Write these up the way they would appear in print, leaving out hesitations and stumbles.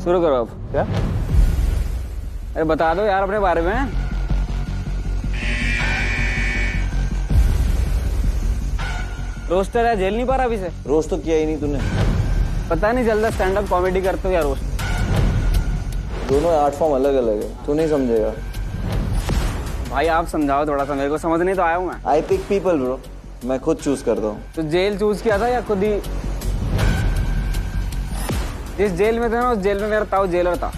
शुरू करो अब। क्या? अरे बता दो यार अपने बारे में। रोस्टर है, झेल नहीं पा रहा अभी से? रोज तो किया ही नहीं तूने। पता नहीं चलता स्टैंड अप कॉमेडी करते हो या रोस्ट। दोनों आर्ट फॉर्म अलग अलग है, तू नहीं समझेगा। भाई आप समझाओ थोड़ा सा, मेरे को समझ नहीं तो आया हूँ मैं। आई पिक पीपल ब्रो, मैं खुद चूज करता हूँ। तो जेल चूज किया था या खुद ही? जिस जेल में थे ना उस जेल में मेरा ताऊ जेलर था।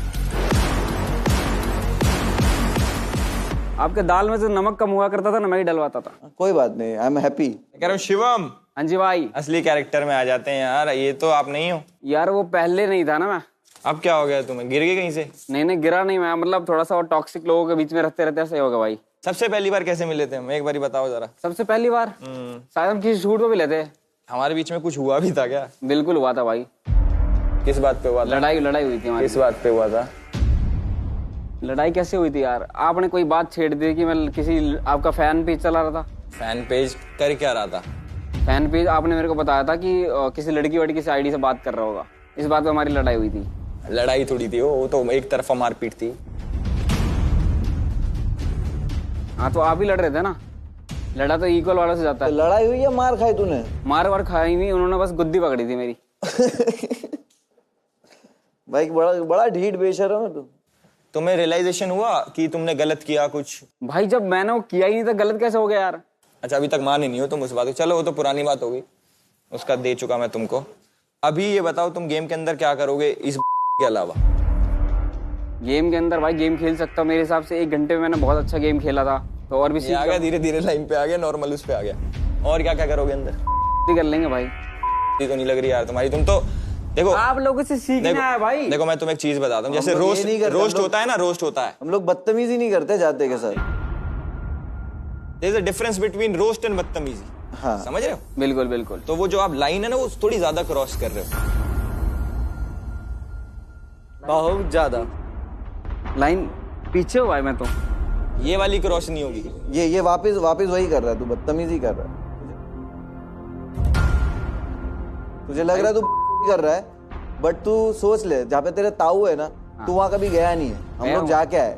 आपके दाल में जो नमक कम हुआ करता था ना, मैं ही डलवाता था। कोई बात नहीं, आई एम हैप्पी। कह रहा हूँ शिवम, हाँ जी भाई। असली कैरेक्टर में आ जाते हैं यार, ये तो आप नहीं हो। यार वो पहले नहीं था ना मैं। अब क्या हो गया तुम्हें, गिर गए कहीं से? नहीं गिरा नहीं मैं, मतलब थोड़ा सा वो टॉक्सिक लोगों के बीच में रहते रहते ऐसे होगा भाई। सबसे पहली बार कैसे मिले थे हम, एक बारी बताओ जरा। सबसे पहली बार शायद हम किसी शूट पे मिले थे। हमारे बीच में कुछ हुआ भी था क्या? बिल्कुल हुआ था भाई। किस बात पे हुआ था? लड़ाई हुई थी हमारी। किस बात पे हुआ था? लड़ाई कैसे हुई थी यार? आपने कोई बात छेड़ दी कि मैं किसी आपका फैन पेज चला रहा था। फैन पेज कर क्या रहा था? फैन पेज आपने मेरे को बताया था कि किसी लड़की वड़की से आईडी से बात कर रहा होगा। इस बात पे हमारी लड़ाई हुई थी। लड़ाई थोड़ी थी वो तो एक तरफा मारपीट थी। हाँ तो आप ही लड़ रहे थे ना। लड़ा तो इक्वल वालों से जाता है। लड़ाई हुई या मार खाई तूने? मार वार खाई नहीं, उन्होंने बस गुद्दी पकड़ी थी मेरी। भाई बड़ा ढीठ बेशर्म है तू। तुम्हें रियलाइजेशन हुआ कि तुमने गलत किया कुछ? भाई जब मैंने वो किया ही नहीं था, गलत कैसे हो गया यार? अच्छा अभी तक मान ही नहीं हो तुम उस बात को। चलो वो तो पुरानी बात होगी, उसका दे चुका मैं तुमको। अभी ये बताओ तुम गेम के अंदर क्या करोगे इस के अलावा? गेम के अंदर भाई गेम खेल सकता हूँ मेरे हिसाब से। 1 घंटे में मैंने बहुत अच्छा गेम खेला था, तो और भी ये आ गया धीरे धीरे लाइन पे आ गया, नॉर्मल उस पे आ गया। और क्या क्या करोगे अंदर? कर लेंगे भाई। ये तो नहीं लग रही यार तुम्हारी, तुम तो देखो आप लोगों से सीखना है भाई। देखो मैं तुम्हें एक चीज बताता हूँ, जैसे रोस्ट होता है ना, रोस्ट होता है। हम लोग बदतमीजी नहीं करते जाते के साथ। There is a difference between roast and बदतमीजी। हाँ समझ रहे हो? बिल्कुल बिल्कुल। तो वो जो आप लाइन है ना वो थोड़ी ज्यादा क्रॉस कर रहे हो, बहुत ज्यादा। लाइन पीछे हुआ है मैं तो। ये वाली क्रॉस नहीं होगी। ये वापस वही कर रहा है, तू बदतमीजी कर रहा है। तुझे लग रहा है तू कर रहा है, बट तू सोच ले, जहाँ पे तेरे ताऊ है ना, तू वहां कभी गया नहीं है। हम लोग जाके आए,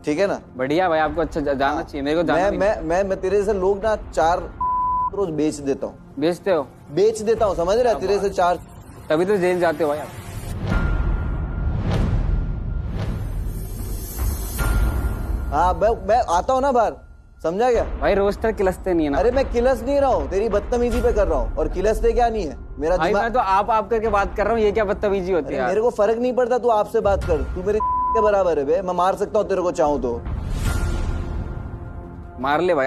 ठीक है ना? बढ़िया भाई, आपको अच्छा जाना चाहिए। मेरे को जाना मैं तेरे जैसे लोग ना 4 रोज बेच देता हूँ। बेचते हो? बेच देता हूँ, समझ रहा है? तेरे से 4। तभी तो जेल जाते हो भाई आप। हाँ मैं आता हूँ ना बाहर, समझा क्या? भाई रोस्टर किलसते नहीं है ना। अरे मैं किलस नहीं रहा हूँ, तेरी बदतमीजी पे कर रहा हूँ। और किलसते क्या नहीं है मेरा भाई दिमाग। मैं तो आप करके बात कर रहा हूँ, ये क्या बदतमीजी होती है? मेरे को फर्क नहीं पड़ता, तू आपसे बात कर। तू मेरे के बराबर है बे, मैं मार सकता हूँ तेरे को चाहूँ तो। मार ले भाई।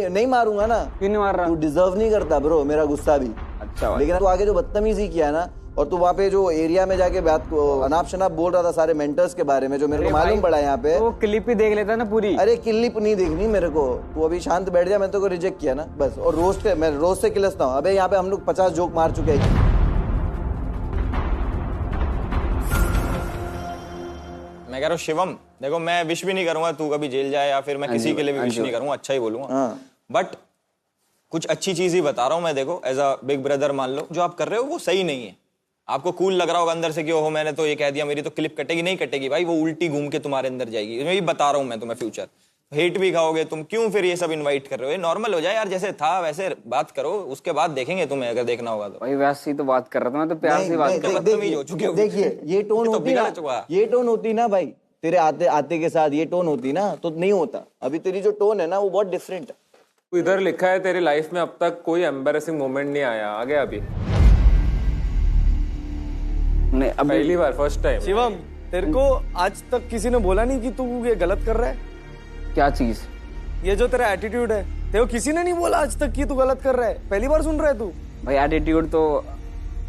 नहीं मारूंगा ना। क्यों नहीं मार रहा? तू डिजर्व नहीं करता ब्रो मेरा गुस्सा भी। अच्छा भाई। लेकिन तू आगे जो बदतमीजी किया है ना, और तू वहाँ पे जो एरिया में जाके बात को अनाप शनाप बोल रहा था सारे मेंटर्स के बारे में, जो मेरे को मालूम पड़ा यहाँ पे। वो क्लिप ही देख लेता ना पूरी। अरे क्लिप नहीं देखनी मेरे को, तू अभी शांत बैठ जा। मैं तो को रिजेक्ट किया ना बस। और मैं रोज से किलसता हूँ। अबे यहाँ पे हम लोग 50 जोक मार चुके हैं। मैं कह रहा हूँ शिवम देखो, मैं विश भी नहीं करूंगा तू कभी जेल जाए, या फिर मैं किसी के लिए भी विश नहीं करूंगा, अच्छा ही बोलूंगा। बट कुछ अच्छी चीज ही बता रहा हूँ मैं। देखो एज अ बिग ब्रदर मान लो, जो आप कर रहे हो वो सही नहीं है। आपको कूल लग रहा होगा अंदर से कि ओहो मैंने तो ये कह दिया, मेरी तो क्लिप कटेगी। नहीं कटेगी भाई, वो उल्टी घूम के तुम्हारे अंदर जाएगी। मैं भी बता रहा हूँ मैं तुम्हें, फ्यूचर हेट भी खाओगे तुम। क्यों फिर ये सब इनवाइट कर रहे हो? ये नॉर्मल हो जाए यार, जैसे था वैसे बात करो, उसके बाद देखेंगे तुम्हें अगर देखना होगा तो। भाई वैसे ही तो बात कर रहा था मैं, तो प्यार से बात कर। बदतमीज हो चुके हो। देखिए ये टोन होती ना, ये टोन होती ना भाई, तेरे आते आते के साथ ये टोन होती ना तो नहीं होता। अभी तेरी जो टोन है ना वो बहुत डिफरेंट है। इधर लिखा है तेरी लाइफ में अब तक कोई एम्बैरेसिंग मोमेंट नहीं आया, आ गया अभी पहली बार, फर्स्ट टाइम। शिवम तेरे को आज तक किसी ने बोला नहीं कि तू ये गलत कर रहा है? क्या चीज? ये जो तेरा एटीट्यूड है, तेरे को किसी ने नहीं बोला आज तक कि तू गलत कर रहा है? पहली बार सुन रहा है तू? भाई एटीट्यूड तो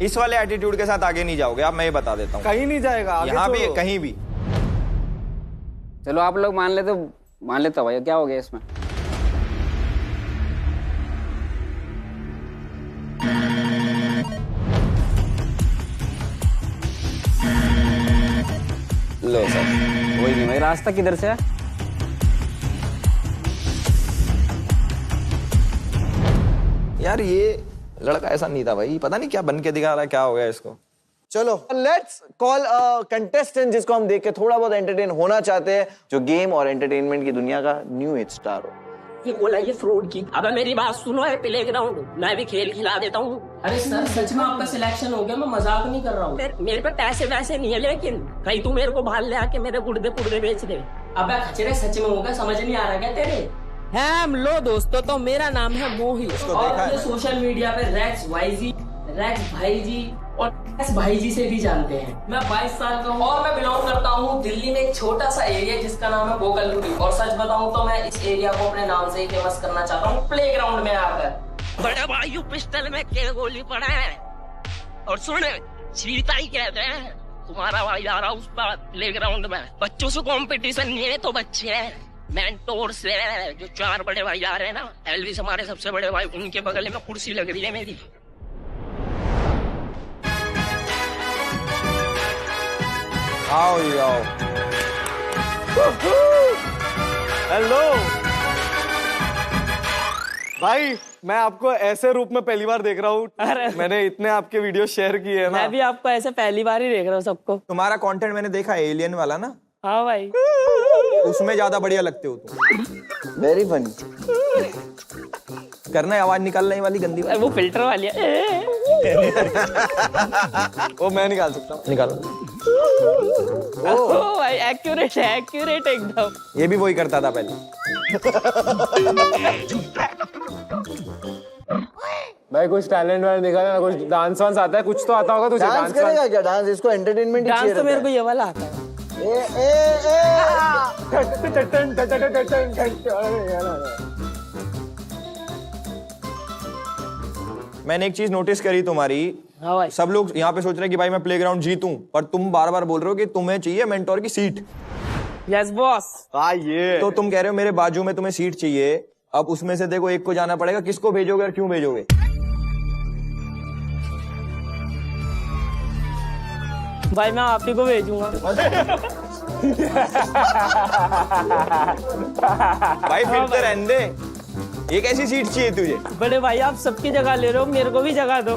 इस वाले एटीट्यूड के साथ आगे नहीं जाओगे आप, मैं ये बता देता हूँ। कहीं नहीं जाएगा आगे। यहाँ भी कहीं भी। चलो आप लोग मान लेता भाई, क्या हो गया इसमें? लो सर, वही नहीं भाई, रास्ता किधर से है? यार ये लड़का ऐसा नहीं था भाई, पता नहीं क्या बन के दिखा रहा है, क्या हो गया इसको। चलो लेट्स कॉल कंटेस्टेंट जिसको हम देख के थोड़ा बहुत एंटरटेन होना चाहते हैं, जो गेम और एंटरटेनमेंट की दुनिया का न्यू एज स्टार हो। ये बोला ये फ्रॉड की। अब मेरी बात सुनो, है प्लेग्राउंड मैं भी खेल खिला देता हूँ। अरे सर सच में आपका सिलेक्शन हो गया, मैं मजाक नहीं कर रहा हूँ। मेरे पे पैसे वैसे नहीं है, लेकिन कहीं तू मेरे को भाल ले आके मेरे गुर्दे पुर्दे बेच दे। अबे खचरे सच में होगा, समझ नहीं आ रहा क्या तेरे? हम लो दोस्तों, तो मेरा नाम है मोहित और ये सोशल मीडिया पे रैक्स वाईजी, रैक्स भाईजी और रैक्स भाईजी से भी जानते हैं। मैं 22 साल का हूँ और मैं बिलोंग करता हूँ दिल्ली में एक छोटा सा एरिया जिसका नाम है गोकलपुरी। और सच बताऊँ तो मैं इस एरिया को अपने नाम से ही फेमस करना चाहता हूँ प्लेग्राउंड में आकर। बड़े भाई पिस्टल में के गोली पड़ा है, और सुन चीता ही कहते हैं तुम्हारा भाई आ रहा उस पर प्लेग्राउंड में। बच्चों से कंपटीशन नहीं है तो बच्चे हैं, मेंटोर से जो 4 बड़े भाई आ रहे हैं ना, एलविस हमारे सबसे बड़े भाई, उनके बगल में कुर्सी लग रही है मेरी। आओ ये आओ। हेलो भाई, मैं आपको ऐसे रूप में पहली बार देख रहा हूँ। मैंने इतने आपके वीडियो शेयर किए हैं ना। मैं भी आपको ऐसे पहली बार ही देख रहा हूँ सबको। तुम्हारा कंटेंट मैंने देखा एलियन वाला ना, हाँ भाई, उसमें ज्यादा बढ़िया लगते हो तुम। Very funny. करना है आवाज निकालने वाली गंदी वाली। वो फिल्टर वाली है। वो मैं निकाल सकता हूँ। निकालो। ओ भाई एक्यूरेट है, एक्यूरेट एकदम। ये भी वही करता था पहले। भाई कुछ टैलेंट वाले निकालना, कुछ डांस वांस आता है, कुछ तो आता होगा तुझे। डांस करेगा क्या? डांस इसको एंटरटेनमेंट ही चाहिए डांस तो मेरे को रहता ये वाला आता है। है। मैंने एक चीज नोटिस करी तुम्हारी, हाँ भाई। सब लोग यहाँ पे सोच रहे हैं कि भाई मैं प्लेग्राउंड जीतूं, पर तुम बार बार बोल रहे हो कि तुम्हें चाहिए मेंटोर की सीट। Yes boss. हाँ ये तो तुम कह रहे हो मेरे बाजू में तुम्हें सीट चाहिए, अब उसमें से देखो एक को जाना पड़ेगा, किसको भेजोगे और क्यों भेजोगे? भाई मैं आप ही को भेजूंगा। भाई फिर तो रहने दे, ये कैसी सीट चाहिए तुझे? बड़े भाई आप सबकी जगह ले रहे हो, मेरे को भी जगह दो।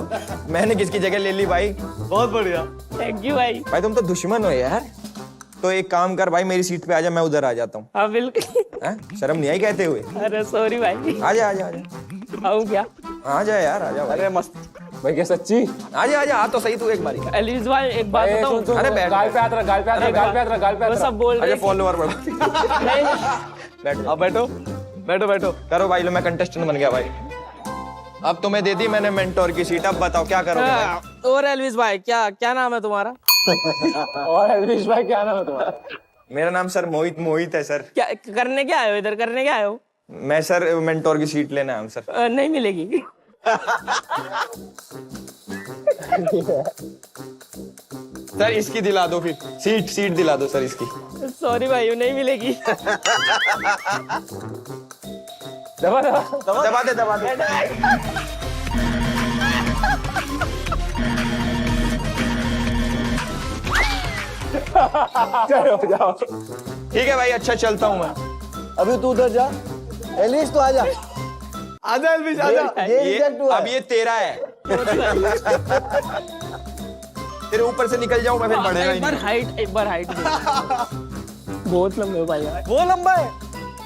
मैंने किसकी जगह ले ली भाई? बहुत बढ़िया। थैंक यू भाई। भाई तुम तो दुश्मन हो यार। तो एक काम कर भाई, मेरी सीट पे आ जा, मैं उधर आ जाता हूँ। हाँ बिल्कुल। शर्म नहीं आई कहते हुए? अरे सॉरी भाई। आजा आजा आजा। आऊँ क्या? आ जा यार, आ जा भाई। अरे मस्त भाई क्या सच्ची? आजा आजा, आ तो सही तू एक बारी। एलिस भाई एक बात बताऊँ? अरे बैठ। गाल पे हाथ रख, गाल पे हाथ रख, गाल पे हाथ रख, गाल पे हाथ वो रख। सब बोल रहे अरे फॉलोअर बढ़ा। नहीं। बैठ अब बैठो बैठो बैठो। करो भाई, लो मैं कंटेस्टेंट बन गया भाई। अब तुम्हें दे दी मैंने मेंटोर की सीट, अब बताओ क्या करोगे भाई? हाँ, और एलविस भाई क्या क्या नाम है तुम्हारा? और एलविश भाई क्या नाम है तुम्हारा? मेरा नाम सर मोहित है सर। क्या करने क्या आए हो इधर, करने क्या आए हो? मैं सर मेंटोर की सीट लेना है सर। नहीं मिलेगी। सर इसकी दिला दो फिर, सीट दिला दो सर इसकी। सॉरी भाई नहीं मिलेगी। दबा दबा दबा दे। जाओ। ठीक है भाई, अच्छा चलता हूँ मैं। अभी तू उधर जा, एलिस तो आजा। आजा एलविश आजा। ये रिजेक्ट हुआ। अब ये तेरा है। तेरे ऊपर से निकल जाऊं मैं, फिर बढ़ेगा ही नहीं। एक बार हाइट बहुत लंबे हो भाई यार। वो लंबा है।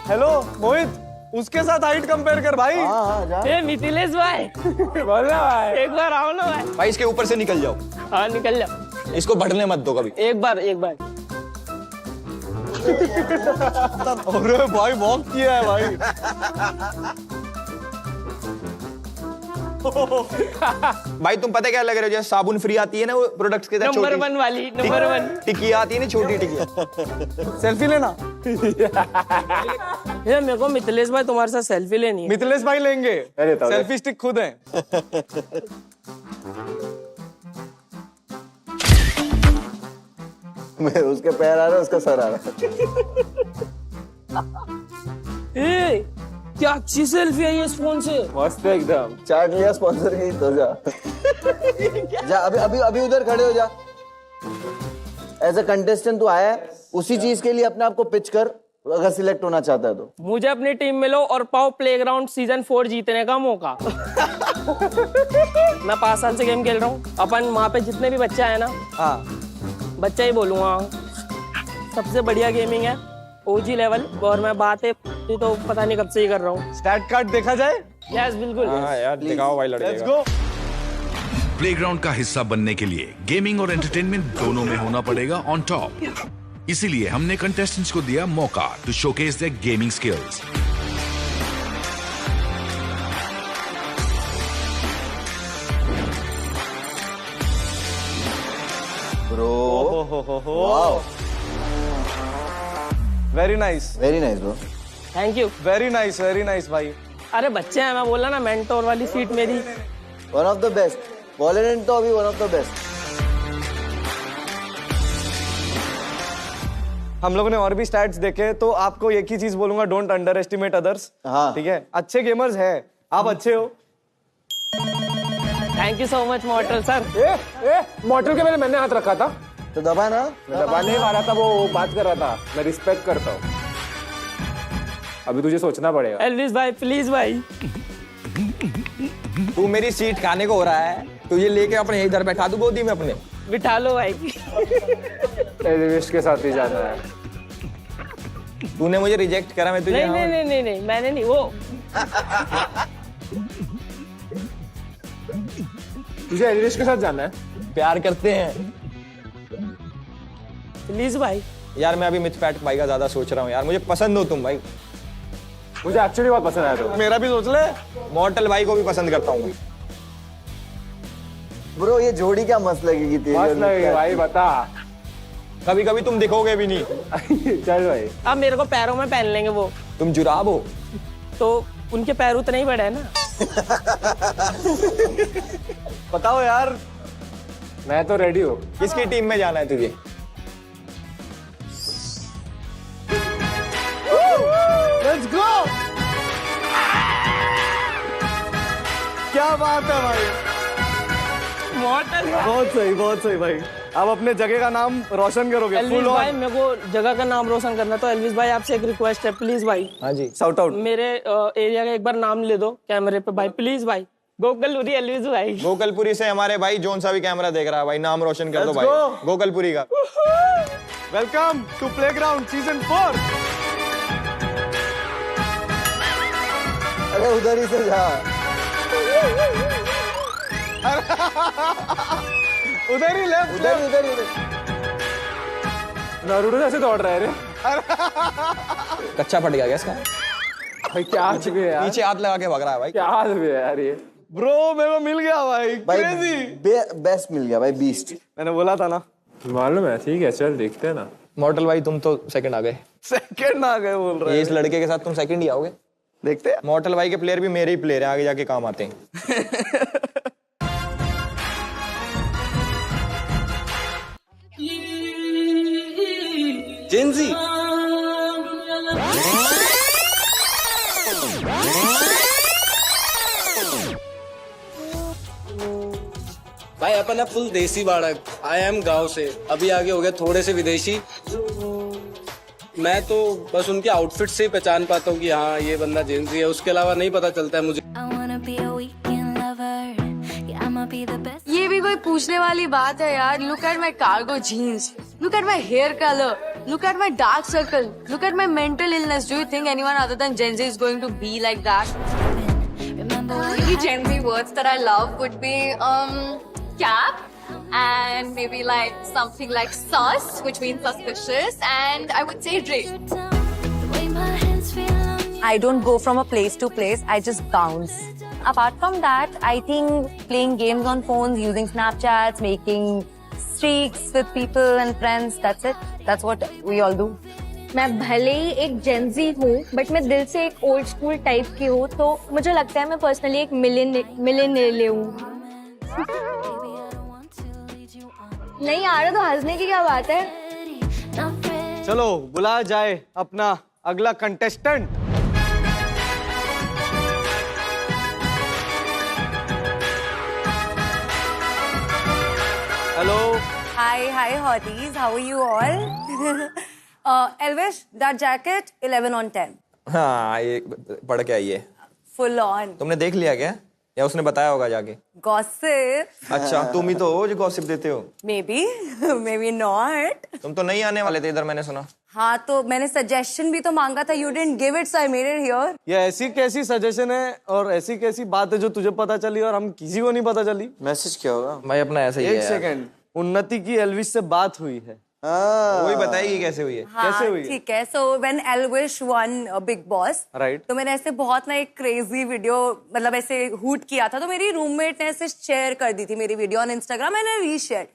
हेलो मोहित, उसके साथ हाइट कंपेयर कर भाई। हाँ हाँ जा। ए मिथिलेश भाई बोलना भाई। एक बार आओ ना भाई। भाई इसके ऊपर से निकल जाओ, हाँ निकल जाओ। इसको बढ़ने मत दो कभी। एक बार अरे भाई वॉक किया है भाई। भाई तुम पता क्या लग रहे हो, जैसे साबुन फ्री आती है ना वो प्रोडक्ट्स के साथ, नंबर 1 वाली, नंबर 1 टिकिया आती है ना, छोटी टिकिया। सेल्फी लेना। ये मेरे को मिथिलेश भाई तुम्हारे साथ सेल्फी लेनी है। मिथिलेश भाई लेंगे, अरे तो सेल्फी स्टिक खुद है। उसके पैर आ रहे हैं, उसका सर आ रहा है। ए, क्या अच्छी सेल्फी है ये इस फोन से। मस्त है एकदम। चाट लिया स्पॉन्सर की तो जा। जा अभी अभी अभी उधर खड़े हो जा। एज अ कंटेस्टेंट तू आया है, उसी चीज के लिए अपने आप को पिच कर अगर सिलेक्ट होना चाहता है तो। मुझे अपनी टीम में लो और पाओ प्लेग्राउंड सीजन 4 जीतने का मौका। मैं 5 साल से गेम खेल रहा हूँ। अपन वहाँ पे जितने भी बच्चे आए ना, हाँ बच्चा ही बोलूँगा, सबसे बढ़िया गेमिंग है, ओजी लेवल। और मैं बातें तो पता नहीं कब से ही कर रहा हूँ। स्टैट कार्ड देखा जाए? यस बिल्कुल। हाँ यार दिखाओ भाई लड़के लेट्स का। गो। प्लेग्राउंड का हिस्सा बनने के लिए गेमिंग और एंटरटेनमेंट दोनों में होना पड़ेगा ऑन टॉप। इसीलिए हमने कंटेस्टेंट्स को दिया मौका to showcase their gaming skills. Bro wow, very nice bro. Thank you. Very nice भाई। अरे बच्चे हैं, मैं बोला ना मेंटोर वाली सीट मेरी। वन ऑफ द बेस्ट वॉलेंट तो अभी वन ऑफ द बेस्ट। हम लोगों ने और भी स्टैट्स देखे, तो आपको एक ही चीज बोलूंगा, डोंट अंडर एस्टिमेट अदर्स। हाँ। ठीक है, अच्छे गेमर्स हैं, आप अच्छे हो। Thank you so much मॉर्टल sir. Model के मैंने हाथ रखा था, तो दबा ना। दबा नहीं मारा था, वो बात कर रहा था। मैं रिस्पेक्ट करता हूँ। अभी तुझे सोचना पड़ेगा। एल्विस भाई प्लीज भाई। तू मेरी सीट खाने को हो रहा है, तुझे लेके अपने इधर बैठा दूं गोदी में अपने। बिठा लो भाई। एल्विस के साथ ही जाना है। तूने मुझे रिजेक्ट करा, मैं तुझे नहीं मैंने नहीं। वो तुझे एल्विस के साथ जाना है? प्यार करते हैं प्लीज भाई। यार। मैं अभी मिथपैट भाई का ज्यादा सोच रहा हूँ यार, मुझे पसंद हो तुम भाई। मुझे एक्चुअली बहुत पसंद आया। तो मेरा भी सोच ले। मॉर्टल भाई को भी पसंद करता हूँ। ब्रो ये जोड़ी क्या मस्त लगेगी तेरी? मस्त लगेगी भाई, बता। कभी कभी तुम दिखोगे भी नहीं। चल भाई। अब मेरे को पैरों में पहन लेंगे वो, तुम जुराब हो। तो उनके पैर उतने ही बड़े हैं ना। बताओ यार। मैं तो रेडी हूँ। किसकी टीम में जाना है तुझे? Let's go. क्या बात है भाई, मॉर्टल बहुत सही भाई। आप अपने जगह का नाम रोशन करोगे। एल्विस भाई, मेरे को जगह का नाम रोशन करना, तो एल्विस भाई आपसे एक रिक्वेस्ट है प्लीज भाई। हाँ जी। Shout out. मेरे एरिया का एक बार नाम ले दो कैमरे पे भाई, प्लीज भाई। गोकलपुरी एल्विस भाई। गोकलपुरी से हमारे भाई जोन सा भी कैमरा देख रहा है भाई, नाम रोशन कर दो Let's भाई go. गोकलपुरी का। Welcome to playground season 4। अरे उधर ही से जा। उधर ही लेफ्ट। उधर ही। नारुतो जैसे दौड़ रहा है रे। कच्चा फट गया क्या इसका? भाई क्या हाथ भी है यार, पीछे हाथ लगा के भाग रहा है भाई। क्या हाथ भी है यार ये। ब्रो मेरे को मिल गया भाई, भाई क्रेजी। बेस्ट मिल गया भाई, बीस्ट। मैंने बोला था ना। मालूम है, ठीक है चल देखते हैं ना। मॉर्टल भाई तुम तो सेकंड आ गए। सेकंड आ गए बोल रहे ये हैं। इस लड़के के साथ तुम सेकंड ही आओगे। देखते हैं। मॉर्टल भाई के प्लेयर भी मेरे ही प्लेयर हैं, आगे जाके काम आते हैं। जेन जी। भाई अपना फुल देसी बाड़क। आई एम गांव से, अभी आगे हो गया थोड़े से विदेशी। मैं तो बस उनके आउटफिट से ही पहचान पाता हूँ कि हाँ ये बंदा जेंजी है, उसके अलावा नहीं पता चलता है मुझे। ये भी कोई पूछने वाली बात है यार। Look at my cargo jeans, look at my hair colour, look at my dark circle, look at my mental illness. Do you think anyone other than Gen Z is going to be like that? Maybe Gen Z words that I love would be cap and maybe like something like sus, which means suspicious, and I would say Ray. I don't go from a place to place, I just bounce. Apart from that, I think playing games on phones, using Snapchats, making streaks with people and friends, that's it. That's what we all do. मैं भले ही एक Gen Z हूँ but मैं दिल से एक old school type की हूँ, तो मुझे लगता है मैं पर्सनली एक मिलेनियल हूँ। नहीं आ रहा तो हंसने की क्या बात है। चलो बुलाया जाए अपना अगला contestant. Hi hotties, how are you all? Elvish, that jacket, 11 on 10. हाँ ये पढ़ के आइए। Full on. तुमने देख लिया क्या या उसने बताया होगा जाके? Gossip. अच्छा तुम ही तो हो जो गॉसिप देते हो। Maybe, maybe not. तुम तो नहीं आने वाले थे इधर, मैंने सुना। हाँ तो मैंने सजेशन भी तो मांगा था. You didn't give it, so I made it here. ये ऐसी कैसी सजेशन है और ऐसी कैसी बात है जो तुझे पता चली और हम किसी को नहीं पता चली? मैसेज क्या होगा भाई अपना ऐसा ही है। एक सेकंड, उन्नति की एल्विश से बात हुई है। वही बताएगी कैसे हुई है? कैसे हुई? ठीक है. So when Elvish won Big Boss, right. तो मैंने ऐसे बहुत ना एक क्रेजी वीडियो मतलब ऐसे हूट किया था, तो मेरी रूममेट ने ऐसे शेयर कर दी थी मेरी वीडियो ऑन इंस्टाग्राम. मैंने रीशेयर.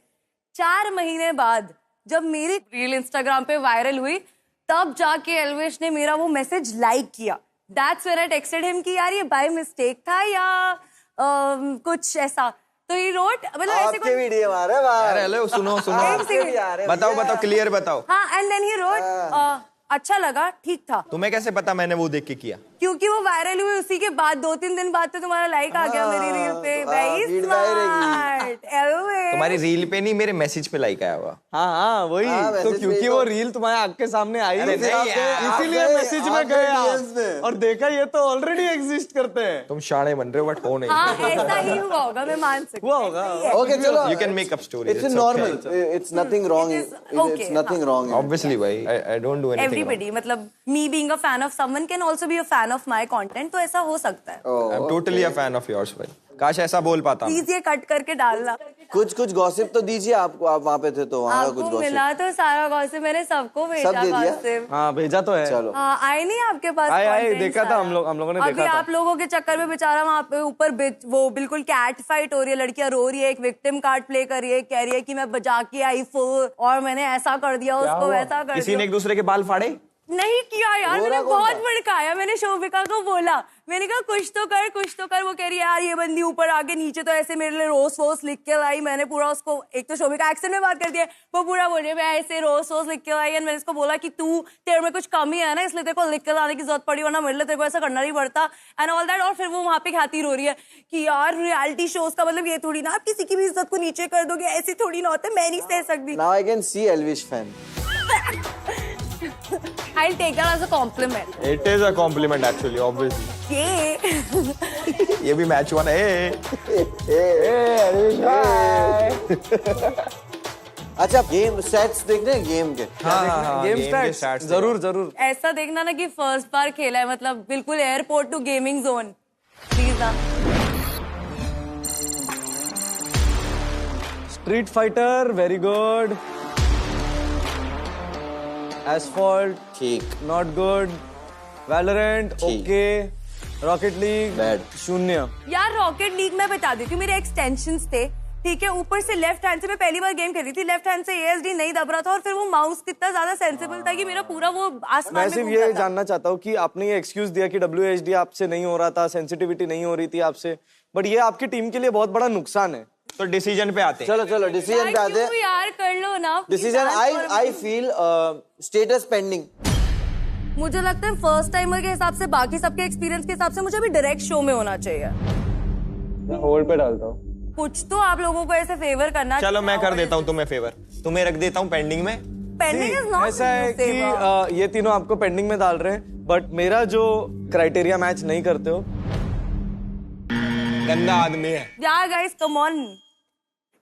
4 महीने बाद जब मेरी रील इंस्टाग्राम पे वायरल हुई, तब जाके एल्विश ने मेरा वो मैसेज लाइक किया. That's when I texted him कि यार ये बाय मिस्टेक था या कुछ ऐसा. तो ही रोट मतलब ऐसे आपके वीडियो मारे बाहर. अरे हेलो सुनो बताओ क्लियर बताओ. हाँ एंड देन ही रोट अच्छा लगा, ठीक था. तुम्हें कैसे पता मैंने वो देख के किया? क्योंकि वो वायरल हुई उसी के बाद 2-3 दिन बाद तो तुम्हारा लाइक आ गया मेरी रील पे. Very smart Elvish. तुम्हारी रील पे नहीं मेरे मैसेज पे लाइक आया हुआ. हाँ वही तो क्योंकि वो रील तुम्हारे आँख के सामने आई इसीलिए मैसेज में गए और देखा ये तो ऑलरेडी एग्जिस्ट करते हैं. तुम शाणे बन रहे हो बट हो नहीं. हाँ ऐसा ही हुआ होगा, मैं मान सकती हुआ होगा. ओके चलो, you can make up story. It's normal, it's nothing wrong, it's nothing wrong. Obviously भाई I don't do anything. Everybody मतलब me being a fan of someone can also be a fan of my content, तो ऐसा हो सकता है. I am totally a fan of yours भाई. काश ऐसा बोल पाता. प्लीज ये कट करके डालना. कुछ गॉसिप तो दीजिए आपको, आप वहाँ पे थे तो वहाँ का कुछ आपको गॉसिप. मिला तो सारा गॉसिप मैंने सबको भेजा. गॉसिप हाँ भेजा तो है. चलो आए नहीं आपके पास? आए देखा था हम लोगों ने देखा अभी था. आप लोगों के चक्कर में बेचारा वहाँ पे ऊपर वो बिल्कुल कैट फाइट हो रही है, लड़कियां रो रही है, एक विक्टिम कार्ड प्ले कर रही है, कह रही है कि मैं बजा के आई फुल और मैंने ऐसा कर दिया उसको वैसा कर दिया. किसी ने एक दूसरे के बाल फाड़े? नहीं किया यार, मैंने बहुत भड़काया. मैंने शोभिका को बोला, मैंने कहा कुछ तो कर. वो कह रही है यार ये बंदी ऊपर आगे नीचे तो ऐसे मेरे लिए रोज वोस लिख के लाई. मैंने पूरा उसको, एक तो शोभिका एक्सेंट में बात कर दिया, वो पूरा बोल रही है मैं ऐसे रोज वोस लिख के लाई. एंड मैंने उसको बोला कि तू तेरे में कुछ कमी है ना, इसलिए तेरे को लिख के लाने की जरूरत पड़ी, वरना मेरे लिए तेरे को ऐसा करना नहीं पड़ता एंड ऑल दैट. और फिर वो वहाँ पे खाती रो रही है कि यार रियलिटी शोज का मतलब ये थोड़ी ना आप किसी की भी इज्जत को नीचे कर दोगे, ऐसी थोड़ी ना होता है, मैं नहीं सह सकती. Now I can see Elvish fan. I'll take that as a compliment. It is a compliment actually, obviously. ये भी मैच हुआ ना. अच्छा गेम सेट्स देखने हैं गेम के. हाँ गेम स्टार्ट जरूर. ऐसा देखना ना कि फर्स्ट बार खेला है, मतलब बिल्कुल airport to gaming zone. Please ना. Street fighter very good. Asphalt ठीक, not good. Valorant okay. Rocket League bad, 0. यार रॉकेट लीग में बता देती हूँ, मेरे एक्सटेंशंस थे, ठीक है, ऊपर से लेफ्ट हैंड से मैं पहली बार गेम खेली थी, लेफ्ट हैंड से एएसडी नहीं दब रहा था और फिर वो माउस कितना ज्यादा सेंसिबल था कि मेरा पूरा वो आसमान मैं सिर्फ ये जानना चाहता हूँ कि आपने ये एक्सक्यूज दिया कि WSD आपसे नहीं हो रहा था, सेंसिटिविटी नहीं हो रही थी आपसे, बट ये आपकी टीम के लिए बहुत बड़ा नुकसान है. तो डिसीजन पे आते हैं. चलो डिसीजन पे आते हैं. यार कर लो ना decision. I feel status pending. मुझे लगता है फर्स्ट टाइमर के हिसाब से, बाकी सबके एक्सपीरियंस के हिसाब से मुझे अभी डायरेक्ट शो में होना चाहिए. मैं होल्ड पे डालता हूँ. कुछ तो आप लोगों को ऐसे फेवर करना. चलो मैं कर देता हूँ तुम्हें फेवर, तुम्हें रख देता हूँ पेंडिंग में. Pending is not. ऐसा है कि ये तीनों आपको पेंडिंग में डाल रहे हैं, बट मेरा जो क्राइटेरिया मैच नहीं करते हो. गंदा आदमी है. Yeah guys, come on.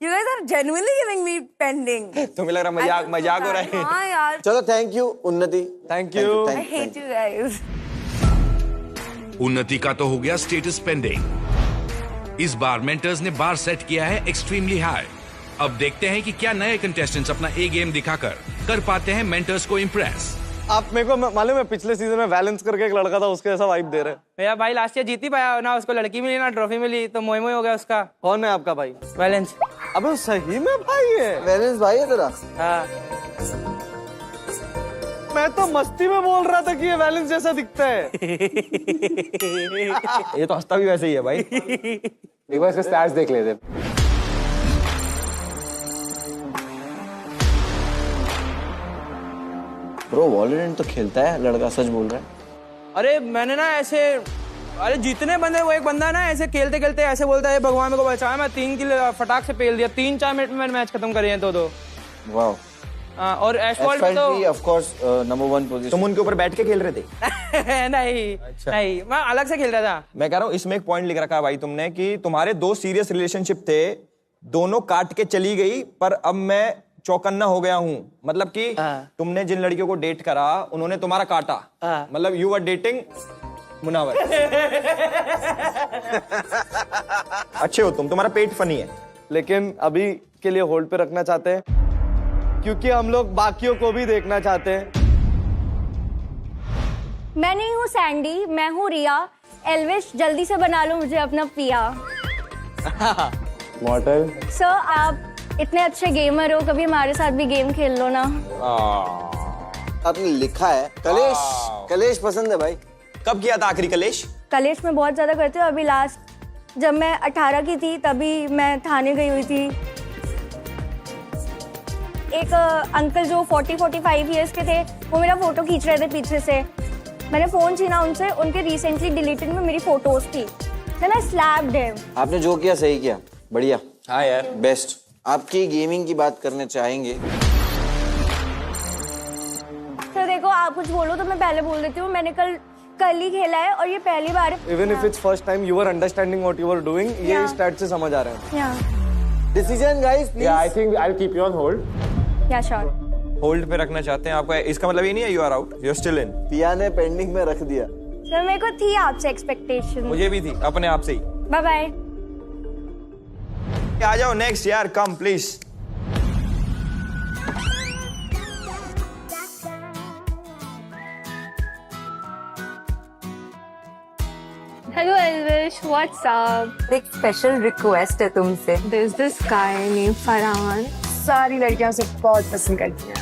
You guys are genuinely giving me pending. तुम्हें लग रहा मजाक हो रहा है? हाँ यार. चलो थैंक यू उन्नति. Thank you. I hate you guys. उन्नति का तो हो गया स्टेटस पेंडिंग. इस बार मेंटर्स ने बार सेट किया है एक्सट्रीमली हाई. अब देखते हैं कि क्या नए कंटेस्टेंट्स अपना ए गेम दिखाकर कर पाते हैं मेंटर्स को इम्प्रेस. आप मेरे को मालूम है पिछले सीजन में वैलेंस करके एक लड़का था, उसके ऐसा वाइब दे रहे. मेरा भाई लास्ट ईयर जीत ही पाया ना, उसको लड़की मिली ना ट्रॉफी मिली तो मोई हो गया उसका. कौन है आपका भाई? वैलेंस. अबे सही में भाई है? वैलेंस भाई है तेरा? हाँ. मैं तो मस्ती में बोल रहा था कि ये वैलेंस जैसा दिखता है. ये तो हंसता भी वैसे ही है भाई. एक बार इसके स्टैट्स देख लेते. ब्रो वॉलोरेंट तो खेलता है लड़का, सच बोल रहा है. अरे मैंने ना ऐसे, अरे जितने बंदे, वो एक बंदा ना ऐसे खेलते खेलते ऐसे बोलता है भगवान मेरे को बचाया, मैं 3 किल फटाक से पेल दिया. 3-4 मिनट में मैंने मैच खत्म करे हैं. 2-2. वाह. और एसफॉल्ट पे तो ऑफ कोर्स नंबर 1 पोजीशन। तुम उनके ऊपर बैठ के खेल रहे थे? नहीं नहीं, मैं अलग से खेलता था। मैं कह रहा हूँ इसमें एक पॉइंट लिख रखा है भाई तुमने कि तुम्हारे 2 सीरियस रिलेशनशिप थे, दोनों काट के चली गई, पर अब मैं चौकन्ना हो गया हूँ। मतलब कि तुमने जिन लड़कियों को डेट करा उन्होंने तुम्हारा काटा, मतलब यू आर डेटिंग मुनावर। अच्छे हो तुम, तुम्हारा पेट फनी है। लेकिन अभी के लिए होल्ड पे रखना चाहते हैं क्योंकि हम लोग बाकियों को भी देखना चाहते हैं। मैं नहीं हूँ सैंडी, मैं हूँ रिया। एल्विश जल्दी से बना लो मुझे अपना पिया। मॉडल सर आप इतने अच्छे गेमर हो, कभी हमारे साथ भी गेम खेल लो ना। आपने लिखा है कलेश। कलेश पसंद है भाई। कब किया था आखिरी कलेश? कलेश में बहुत ज्यादा करते हो। अभी लास्ट जब मैं 18 की थी तभी मैं थाने गई हुई थी। एक अंकल जो 40-45 ईयर्स के थे वो मेरा फोटो खींच रहे थे पीछे से। मैंने फोन छीना उनसे, उनके रिसेंटली डिलीटेड में मेरी फोटोज थी। Then I slapped him. आपने जो किया सही किया, बढ़िया। हाँ यार, बेस्ट। आपकी गेमिंग की बात करने चाहेंगे? तो देखो आप कुछ बोलो तो मैं पहले बोल देती हूँ। मैंने कल ही खेला है और ये पहली बार है। Even if it's first time, you were understanding what you were doing. ये स्टैट से समझ आ रहा है। Decision guys, please. Yeah, I think I'll keep you on hold. Yeah, sure. Hold पे रखना चाहते हैं आपका, इसका मतलब ये नहीं है you are out, you are still in. Piya ने पेंडिंग में रख दिया। सर मेरे को थी आपसे एक्सपेक्टेशन। मुझे भी थी अपने आप से ही। Bye bye. आ जाओ नेक्स्ट यार, come please. Hello Elvish, what's up? एक स्पेशल रिक्वेस्ट है तुमसे। There's this guy named Farhan. सारी लड़कियां उसे बहुत पसंद करती हैं।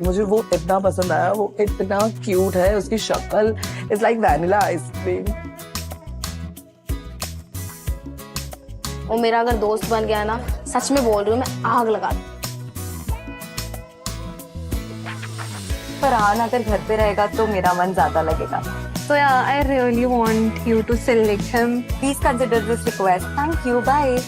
मुझे वो इतना पसंद आया, वो इतना क्यूट है, उसकी शक्ल इज लाइक वैनिला आइसक्रीम। वो मेरा अगर दोस्त बन गया ना, सच में बोल रही हूँ, मैं आग लगा दूँ। फरहान अगर घर पे रहेगा तो मेरा मन ज्यादा लगेगा। So yeah, I really want you to select him. Please consider this request. Thank you. Bye.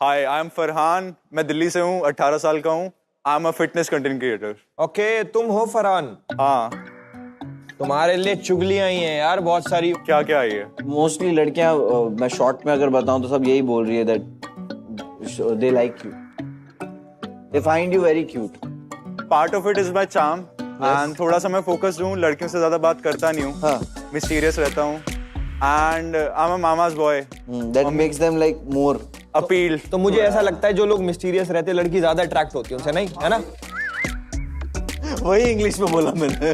Hi, I am Farhan. मैं दिल्ली से हूँ, 18 साल का हूँ। आई am a fitness content creator. Okay, तुम हो फरहान? हाँ। तुम्हारे लिए चुगलियां आई हैं यार बहुत सारी। क्या क्या आई है? मोस्टली लड़कियां, मैं शॉर्ट में अगर बताऊं तो सब यही बोल रही है that they like you, they find you very cute. Part of it is my charm and थोड़ा सा मैं फोकस्ड हूँ, लड़कियों से ज्यादा बात करता नहीं हूँ। हाँ। मिस्टीरियस रहता हूँ and I am a mama's boy. That makes them like more appeal. तो मुझे ऐसा लगता है जो लोग मिस्टीरियस रहते हैं लड़की ज्यादा अट्रैक्ट होती है उनसे, नहीं है ना? वही इंग्लिश में बोला मैंने।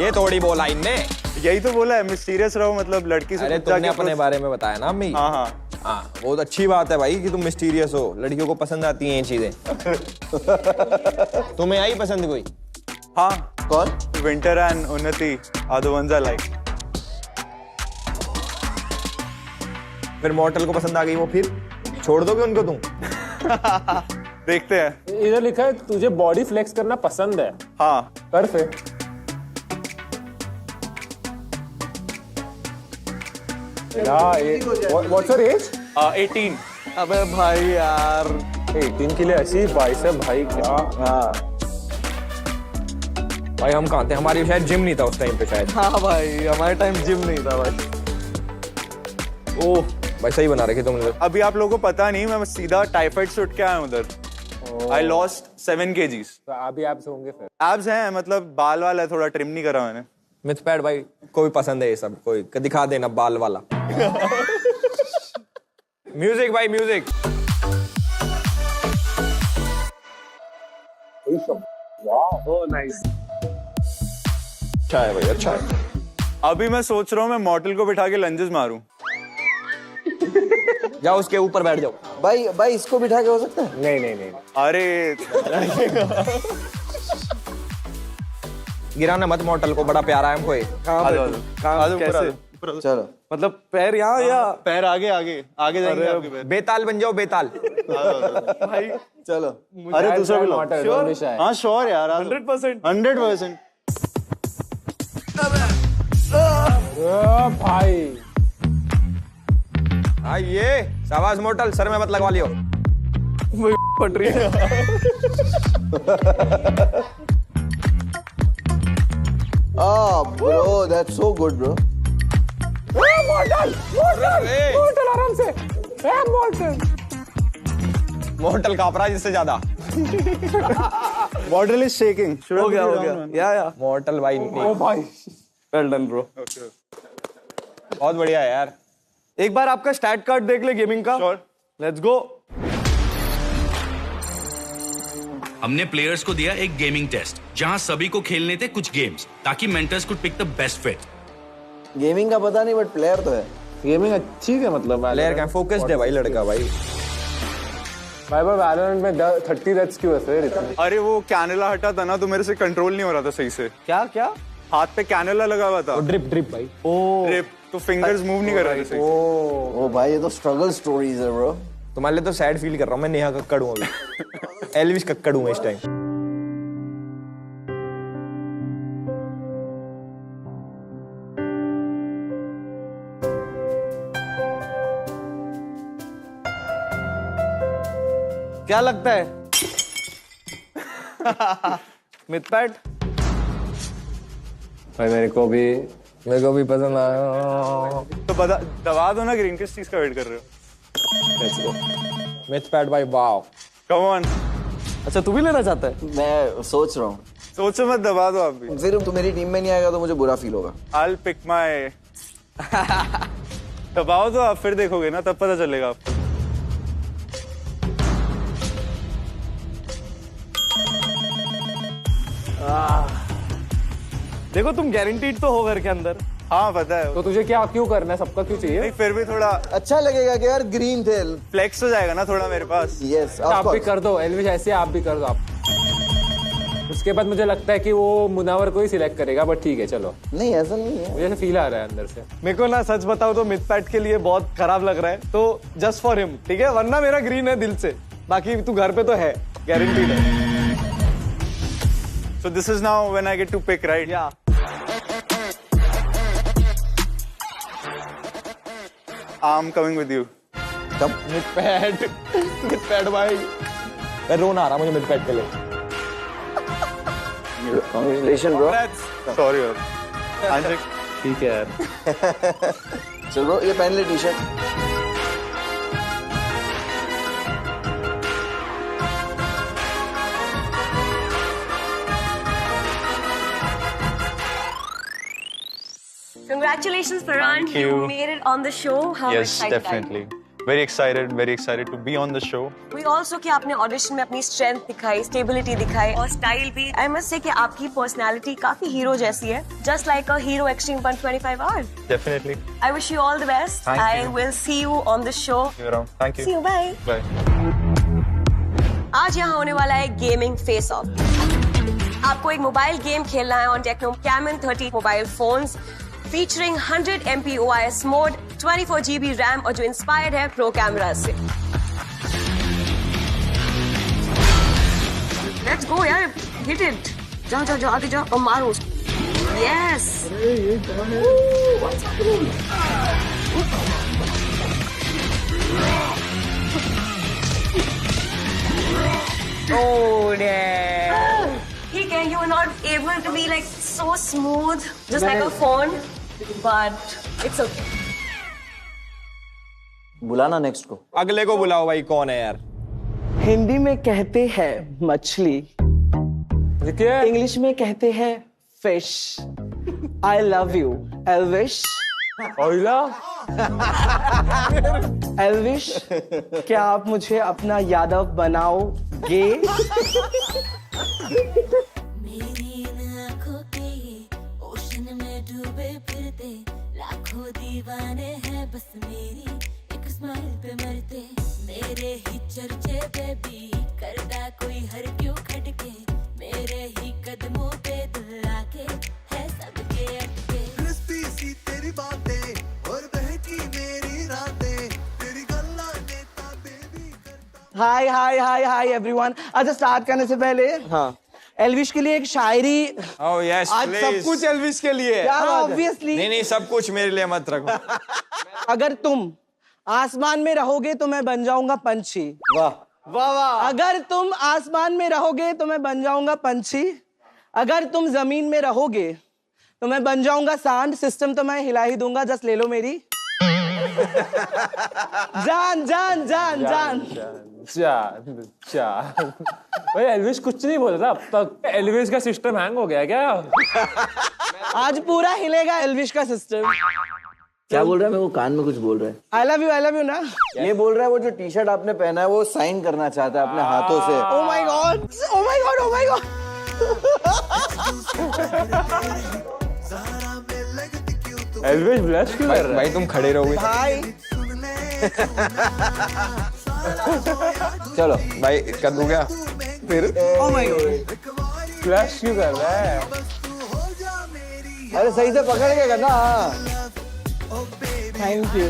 ये थोड़ी बोला इनने। यही तो बोला है, मिस्टीरियस रहो, मतलब लड़की से। अरे तुमने अपने बारे में बताया ना अम्मी। हाँ हाँ हाँ, बहुत अच्छी बात है भाई कि तुम मिस्टीरियस हो, लड़कियों को पसंद आती हैं ये चीजें। तुम्हें आई पसंद कोई? हाँ। कौन? Winter and Unnati are the ones I like. फिर मॉर्टल को पसंद आ गई वो, फिर छोड़ दोगे उनको तुम? देखते हैं। इधर लिखा है तुझे बॉडी फ्लेक्स करना पसंद है। हाँ, कर फिर। What's your age? 18. अबे भाई यार, 18 के लिए ऐसी बाइसेप भाई क्या? हाँ भाई हम कहाँ थे, हमारी शायद जिम नहीं था उस टाइम पे शायद। हाँ भाई, हमारे टाइम जिम नहीं था भाई। ओह भाई सही बना रखे तुमने। अभी आप लोगों को पता नहीं, मैं सीधा टाइफाइड से उठ के आया हूँ उधर। I lost 7 kgs. तो अभी एब्स होंगे फिर? एब्स हैं, मतलब बाल वाला है, थोड़ा ट्रिम नहीं करा मैंने। मिथ पैड भाई को भी पसंद है ये सब, कोई दिखा देना बाल वाला। म्यूजिक भाई म्यूजिक। नाइस। अच्छा है भाई, अच्छा है। अभी मैं सोच रहा हूँ मैं मॉडल को बिठा के लंजेस मारूं। जाओ उसके ऊपर बैठ जाओ। भाई इसको बिठा के हो सकता है? नहीं। अरे गिराना मत मॉडल को, बड़ा प्यारा है हमको ये। कैसे? चलो, मतलब पैर यहाँ या पैर आगे जाएंगे आपके पैर। बेताल बन जाओ, बेताल। भाई चलो। अरे दूसरा भी लो। श्योर? हाँ श्योर यार, 100%। 100%। भाई ये शाबाश मोटल, सर में मत लगवा लियो। पट रही है। Oh, bro, that's so good, bro. Mortal आराम से। मोटल काँप रहा है जिससे ज्यादा। Bottle is shaking. हो गया। या। मोटल भाई। ओ भाई। Well done, bro. बहुत बढ़िया है यार। एक बार आपका स्टैट कार्ड देख ले गेमिंग का। Sure. Let's go. हमने प्लेयर्स को दिया एक गेमिंग टेस्ट जहां सभी को खेलने थे कुछ गेम्स ताकि mentors could pick the best fit. Gaming का पता नहीं बट प्लेयर तो है। गेमिंग अच्छी है मतलब। प्लेयर का फोकस्ड है भाई लड़का भाई। भाई वैलोरेंट में 30 डेथ्स क्यों है फिर इतने? अरे वो कैनेला हटा था ना तो मेरे से कंट्रोल नहीं हो रहा था सही से। क्या? हाथ पे कैनेला लगा हुआ था। ड्रिप भाई। ड्रिप तो फिंगर्स मूव नहीं कर रहे थे सही से। ओ भाई ये तो स्ट्रगल स्टोरीज है ब्रो। तुम्हारे लिए तो सैड फील कर रहा हूँ मैं। नेहा कक्कड़ हूँ अभी। एल्विस कक्कड़ हूँ इस टाइम। क्या लगता है? मिथपैट? भाई मेरे को भी पसंद आया। तो दबा दो ना ग्रीन, किस चीज का वेट कर रहे हो? लेट्स गो मिथपैट भाई। Wow come on. अच्छा तू भी लेना चाहता है? मैं सोच रहा हूँ। सोचो मत, दबा दो आप भी। फिर तू मेरी टीम में नहीं आएगा तो मुझे बुरा फील होगा। I'll pick my दबाओ तो आप, फिर देखोगे ना तब पता चलेगा आपको। देखो तुम गारंटीड तो हो घर के अंदर। हाँ पता है। तो तुझे क्यों करना है? सबका क्यों चाहिए? नहीं फिर भी थोड़ा अच्छा लगेगा कि यार ग्रीन थे। फ्लेक्स हो जाएगा ना थोड़ा मेरे पास। यस आप भी कर दो एल्विश, ऐसे आप भी कर दो आप। उसके बाद मुझे लगता है कि वो मुनावर को ही सिलेक्ट करेगा, बट ठीक है चलो। नहीं ऐसा नहीं है, मुझे फील आ रहा है अंदर से। मेरे को ना सच बताओ तो मिथपैट के लिए बहुत खराब लग रहा है, तो जस्ट फॉर हिम ठीक है, वरना मेरा ग्रीन है दिल से। बाकी तू घर पे तो है, गारंटीड है। So this is now when I get to pick, right? Yeah. I'm coming with you. Come. Mythpat भाई। मैं रोना आ रहा मुझे मिथपैट के लिए। Congratulations bro. Sorry यार। आंशिक। ठीक है यार। चल ब्रो ये पहन ले T shirt. Congratulations, Farhan. Thank you. made it on the show. How Yes, excited definitely. Very excited to be on the show. are you? We also कि आपने ऑडिशन में अपनी स्ट्रेंथ दिखाई, स्टेबिलिटी दिखाई और स्टाइल भी। I must say कि आपकी पर्सनालिटी काफी हीरो जैसी है, just like a hero extreme 125 hours. Definitely. I wish you all the best. Thank I you. will see you on the show. See you around. Thank you. See you. Bye. Bye. आज यहाँ होने वाला है gaming face of. आपको एक mobile game खेलना है on techno caiman 30 mobile phones featuring 100 MP OIS mode, 24 GB RAM और जो इंस्पायर्ड है प्रो कैमरा से। Let's go यार, hit it। जाओ आगे जाओ और मारो उसको। Yes। Oh damn। ठीक है, you are not able to be like so smooth, just like a phone, but it's okay. बुलाना नेक्स्ट को। अगले को बुलाओ भाई, कौन है यार? हिंदी में कहते हैं मछली, इंग्लिश में कहते हैं fish. I love you Elvish. Elvish, क्या आप मुझे अपना यादव बनाओगे? लाखों दीवाने हैं बस मेरी एक स्माइल पे मरते, मेरे ही चर्चे बेबी करदा कोई हर क्यों खटके, मेरे ही कदमों पे दिल आके है सबके अटके। क्रिस्पी सी तेरी बातें और बहकी मेरी रातें, तेरी गल्ला नेता बेबी। Hi everyone. अच्छा स्टार्ट करने से पहले हाँ एल्विश के लिए एक शायरी। Oh yes, आज सब please. कुछ एल्विश के लिए है। ऑब्वियसली। नहीं सब कुछ मेरे लिए मत रखो। अगर तुम आसमान में रहोगे तो मैं बन जाऊंगा पंछी। वाह वाह वाह। अगर तुम आसमान में रहोगे तो मैं बन जाऊंगा पंछी। अगर तुम जमीन में रहोगे तो मैं बन जाऊंगा सांड। सिस्टम तो मैं हिला ही दूंगा, जस्ट ले लो मेरी जान जान जान जान। भाई एल्विश कुछ नहीं बोल रहा अब तक। एल्विश का सिस्टम हैंग हो गया क्या? आज पूरा हिलेगा एल्विश का सिस्टम। क्या बोल रहा है? मेरे को कान में कुछ बोल रहा है। आई लव यू ना। ये बोल रहा है वो जो टी शर्ट आपने पहना है वो साइन करना चाहता है अपने हाथों से। Oh my God, oh my God, oh my God. Elvish blush क्यों कर रहा है? भाई तुम खड़े रहोगे भाई चलो भाई कर दूं क्या फिर? ओ माय गॉड, ब्लश क्यों कर रहा है? अरे सही से पकड़ के करना। Thank you.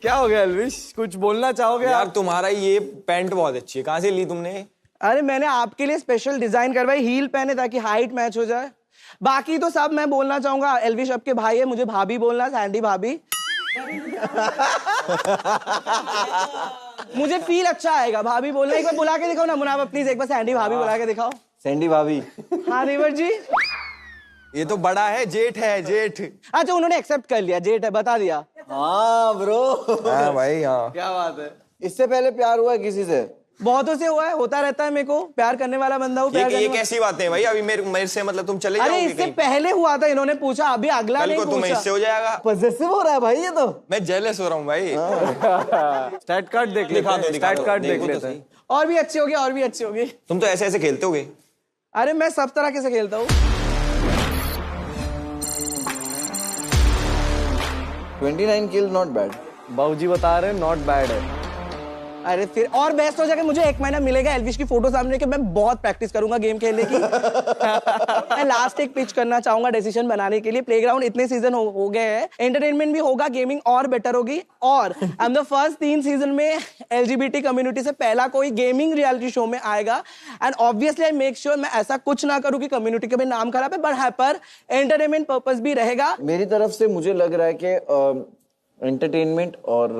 क्या हो गया एल्विश, कुछ बोलना चाहोगे यार आप? तुम्हारा ये पैंट बहुत अच्छी है, कहाँ से ली तुमने? अरे मैंने आपके लिए स्पेशल डिजाइन करवाई, हील पहने ताकि हाइट मैच हो जाए। बाकी तो सब मैं बोलना चाहूंगा, एल्विश आपके भाई है, मुझे भाभी बोलना, सैंडी भाभी। मुझे फील अच्छा आएगा भाभी बोलना। एक बार बुला के दिखाओ ना मुनाफा प्लीज, एक बार सैंडी भाभी बुला के दिखाओ। सैंडी भाभी। हाँ रिवर जी। ये तो बड़ा है, जेठ है, जेठ। अच्छा उन्होंने एक्सेप्ट कर लिया, जेठ है, बता दिया। हाँ ब्रो। हाँ भाई हाँ। क्या बात है। इससे पहले प्यार हुआ है किसी से? बहुतों से हुआ है, होता रहता है, मेरे को प्यार करने वाला बंदा हूँ। ये कैसी बातें हैं भाई? अभी मेरे से मतलब तुम चले जाओगे? अरे इससे पहले हुआ था, इन्होंने पूछा, अभी अगला कल नहीं को पूछा। तुम्हें इससे हो जाएगा। पॉसेसिव हो रहा है भाई ये तो। मैं जेलस हो रहा हूँ भाई। स्टैट कार्ड देख लेते हैं, स्टैट कार्ड देख लेते हैं। और भी अच्छी होगी, और भी अच्छी होगी। तुम तो ऐसे ऐसे खेलते होगे। अरे मैं सब तरह के से खेलता हूँ। 29 किल नॉट बैड। बाबूजी बता रहे हैं नॉट बैड है। अरे फिर और बेस्ट हो जाएगा, मुझे 1 महीना मिलेगा एल्विश की फोटो सामने के, मैं बहुत प्रैक्टिस करूंगा गेम खेलने की। मैं लास्ट एक पिच करना चाहूंगा डिसीजन बनाने के लिए। प्लेग्राउंड इतने सीजन हो गए हैं, एंटरटेनमेंट भी होगा, गेमिंग और बेटर होगी। और I am the first 3 season में LGBT कम्युनिटी से पहला कोई गेमिंग रियलिटी शो में आएगा। And obviously I make sure मैं ऐसा कुछ ना करूं कि कम्युनिटी का भी नाम खराब है, बट पर एंटरटेनमेंट पर्पस भी रहेगा। मेरी तरफ से मुझे लग रहा है कि एंटरटेनमेंट और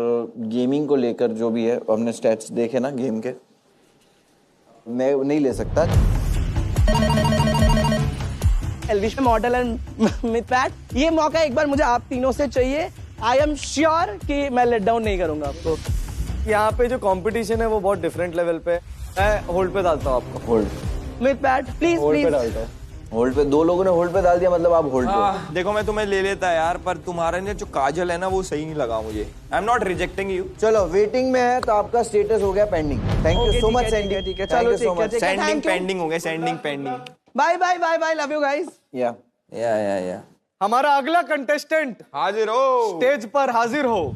गेमिंग को लेकर जो भी है, हमने स्टैट्स देखे ना गेम के, मैं नहीं ले सकता। एल्विश मॉडल एंड मिथपैट, ये मौका एक बार मुझे आप तीनों से चाहिए। आई एम श्योर कि मैं लेट डाउन नहीं करूंगा आपको। यहाँ पे जो कंपटीशन है वो बहुत डिफरेंट लेवल पे। मैं होल्ड पे डालता हूँ आपको। होल्ड मिथपैट प्लीज होल्ड पे प्लीज। डालता हूँ। होल्ड पे 2 लोगों ने होल्ड पे डाल दिया, मतलब आप होल्ड पे। देखो मैं तुम्हें ले लेता यार, पर तुम्हारे ने जो काजल है ना वो सही नहीं लगा मुझे। I am not rejecting you. चलो वेटिंग में है तो आपका स्टेटस हो गया pending. Thank you so much Sandy. ठीक है, चलो ठीक है, सेंडिंग पेंडिंग हो गया, sending pending. Bye bye bye bye, love you guys. या हमारा अगला कंटेस्टेंट हाजिर हो, स्टेज पर हाजिर हो।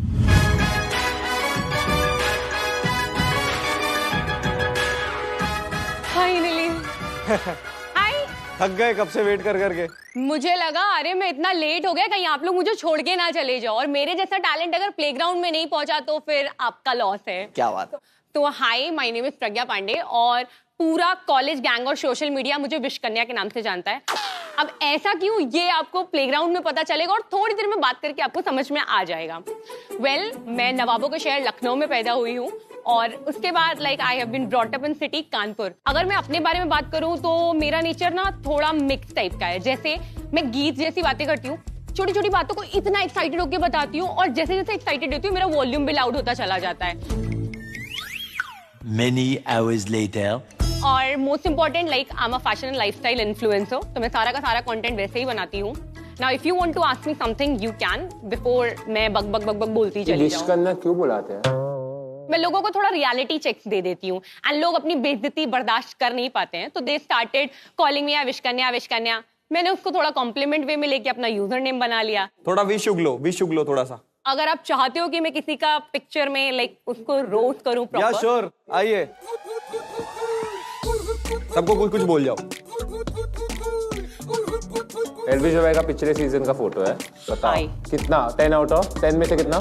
फाइनली। हाय। थक गए कब से वेट कर करके? मुझे लगा अरे मैं इतना लेट हो गया कहीं आप लोग मुझे छोड़ के ना चले जाओ, और मेरे जैसा टैलेंट अगर प्लेग्राउंड में नहीं पहुंचा तो फिर आपका लॉस है। क्या बात है। तो हाय, माय नेम इज प्रज्ञा पांडे और पूरा कॉलेज गैंग और सोशल मीडिया मुझे विश कन्या के नाम से जानता है। अब ऐसा क्यों, ये आपको प्लेग्राउंड में पता चलेगा और थोड़ी देर में बात करके आपको समझ में आ जाएगा। मैं नवाबों के शहर लखनऊ में पैदा हुई हूँ और उसके बाद I have been brought up in city Kanpur. अगर मैं अपने बारे में बात करूं तो मेरा नेचर ना थोड़ा मिक्स टाइप का है। जैसे मैं गीत जैसी बातें करती हूँ, छोटी छोटी बातों को इतना एक्साइटेड होकर बताती हूँ और जैसे जैसे एक्साइटेड होती हूँ मेरा वॉल्यूम भी लाउड होता चला जाता है। Many hours later. और most important I am a fashion and lifestyle influencer, तो मैं सारा का सारा कंटेंट वैसे ही बनाती हूँ। Now if you want to ask me something you can, before मैं बक बक बक बक बोलती चली विश जाऊं। करना क्यों बुलाते हैं? मैं लोगों को थोड़ा रियलिटी चेक्स दे देती हूँ एंड लोग अपनी बेइज्जती बर्दाश्त कर नहीं पाते हैं, तो they started calling me wish कन्या। मैंने उसको थोड़ा कॉम्प्लीमेंट वे में लेके अपना यूजर नेम बना लिया। थोड़ा विश उगलो थोड़ा सा। अगर आप चाहते हो कि मैं किसी का पिक्चर में उसको रोस्ट करूं या श्योर, आइए सबको कुछ कुछ बोल जाओ। एल्विश भाई का पिछले सीजन का फोटो है, बताओ कितना 10 आउट ऑफ 10 में से कितना?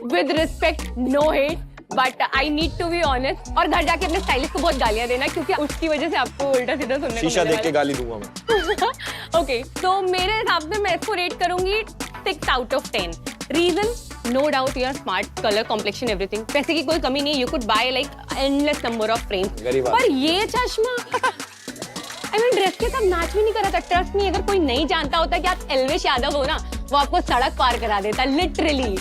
With respect, no hate, but I need to be honest. और घर जाके अपने स्टाइलिस्ट को बहुत गालियां देना, क्योंकि उसकी वजह से आपको उल्टा सीधा सुनने को शीशा मिलने देख के गाली दूंगा मैं। ओके, तो मेरे हिसाब से मैं इसको रेट करूंगी 6 out of 10। Reason, no doubt you are smart, colour, complexion, everything, पैसे की कोई कमी नहीं, you could buy like endless number of frames. पर ये चश्मा आई मीन ड्रेस के साथ मैच भी नहीं कर रहा था। ट्रस्ट नहीं, अगर कोई नहीं जानता होता कि आप एल्विश यादव हो ना, वो आपको सड़क पार करा देता लिटरली।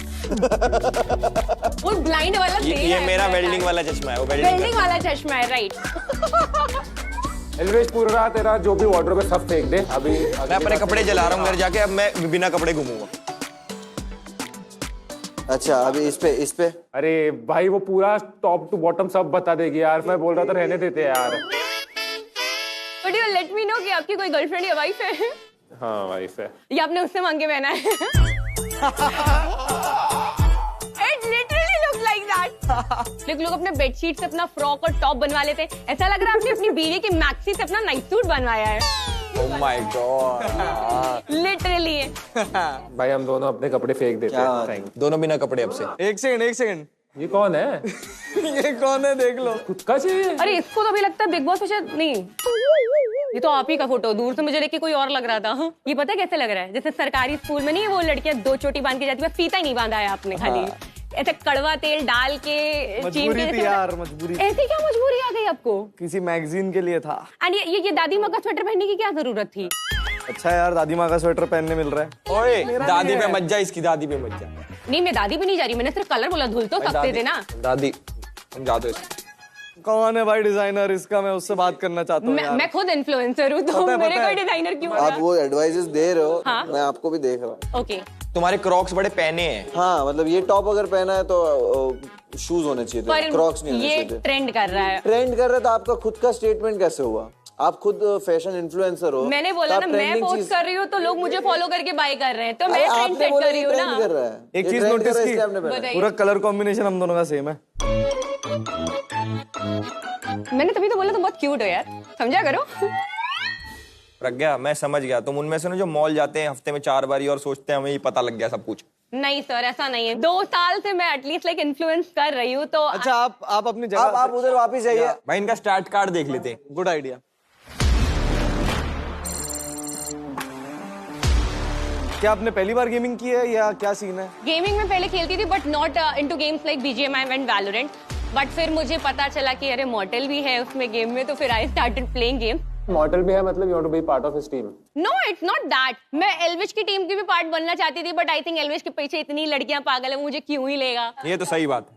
वो ब्लाइंड वाला ये मेरा वेल्डिंग वाला चश्मा है, वो वेल्डिंग वाला चश्मा है, राइट। एल्विश पूरा तेरा जो भी वार्डरोब है सब फेंक दे अभी। मैं अपने कपड़े जला रहा हूँ घर जाके, अब मैं बिना कपड़े घूमूंगा। अच्छा अभी इस पे अरे भाई वो पूरा टॉप टू बॉटम सब बता देगी यार, मैं बोल रहा था रहने देते यार। But you let me know कि आपकी कोई गर्लफ्रेंड या वाइफ है? हाँ वाइफ है। या आपने उससे मांग के पहना है? It literally looks like that। लेकिन लोग अपने बेडशीट से अपना फ्रॉक और टॉप बनवा लेते हैं, ऐसा लग रहा है आपने अपनी बीवी की मैक्सी से अपना नाइट सूट बनवाया है। Oh my God। लिटरली भाई हम दोनों अपने कपड़े फेंक देते हैं, दोनों बिना कपड़े अब से। एक सेकंड ये कौन है? ये कौन है देख लो। खुद का चाहिए। अरे इसको तो अभी लगता है बिग बॉस में शायद नहीं, ये तो आप ही का फोटो, दूर से मुझे देख के कोई और लग रहा था। ये पता है कैसे लग रहा है? जैसे सरकारी स्कूल में नहीं वो लड़कियां 2 चोटी बांध के जाती है, फीता ही नहीं बांधा है आपने, खाली ऐसे कड़वा तेल डाल के मजबूरी थी यार, मजबूरी। ऐसी क्या मजबूरी आ गई आपको? किसी मैगजीन के लिए था। एंड ये दादी माँ का स्वेटर पहनने की क्या जरूरत थी? अच्छा यार दादी माँ का स्वेटर पहनने मिल रहा है। ओए दादी पे मत जा, इसकी दादी पे मत जा। नहीं मैं दादी पे नहीं जा रही, मैंने सिर्फ कलर बोला, धुल तो सकते थे ना। दादी समझा दो इसको। कौन है भाई डिजाइनर इसका? मैं उससे बात करना चाहता हूँ यार। मैं खुद इन्फ्लुएंसर हूँ, तो मेरे को डिजाइनर क्यों? आप वो एडवाइसेस दे रहे हो, हाँ? मैं आपको भी देख रहा हूँ। ओके, तुम्हारे क्रॉक्स बड़े पहने हैं। हाँ मतलब ये टॉप अगर पहना है तो शूज होने चाहिए, क्रॉक्स नहीं होने चाहिए। ये ट्रेंड कर रहा है। ट्रेंड कर रहा है तो आपका खुद का स्टेटमेंट कैसे हुआ? आप खुद फैशन इन्फ्लुएंसर हो। मैंने बोला ना मैं पोस्ट कर रही हूँ तो लोग मुझे फॉलो करके बाय कर रहे हैं, तो मैं ट्रेंड सेट कर रही हूँ ना। एक चीज नोटिस की, पूरा कलर कॉम्बिनेशन हम दोनों का सेम है। मैंने तभी तो बोला तुम बहुत क्यूट हो यार, समझा करो। प्रज्ञा मैं समझ गया, तुम उनमें से ना जो मॉल जाते हैं हफ्ते में 4 बार और सोचते हैं हमें ये पता लग गया सब कुछ। नहीं सर ऐसा नहीं है, 2 साल से मैं एटलीस्ट लाइक इन्फ्लुएंस कर रही हूँ तो। अच्छा आप अपनी जगह आप उधर वापस जाइए भाई, इनका स्टार्ट कार्ड देख लेते हैं। Good idea. क्या आपने पहली बार गेमिंग की है या क्या सीन है? गेमिंग में पहले खेलती थी but not into games like BGMI and Valorant, but फिर मुझे पता चला कि अरे मॉर्टल भी है उसमें गेम में, तो फिर I started playing game. Mortal भी है मतलब you want to be part of his team? No it's not that, मैं एल्विश की टीम की भी पार्ट बनना चाहती थी, बट आई थिंक एल्विश के पीछे इतनी लड़कियां पागल है, मुझे क्यों ही लेगा। ये तो सही बात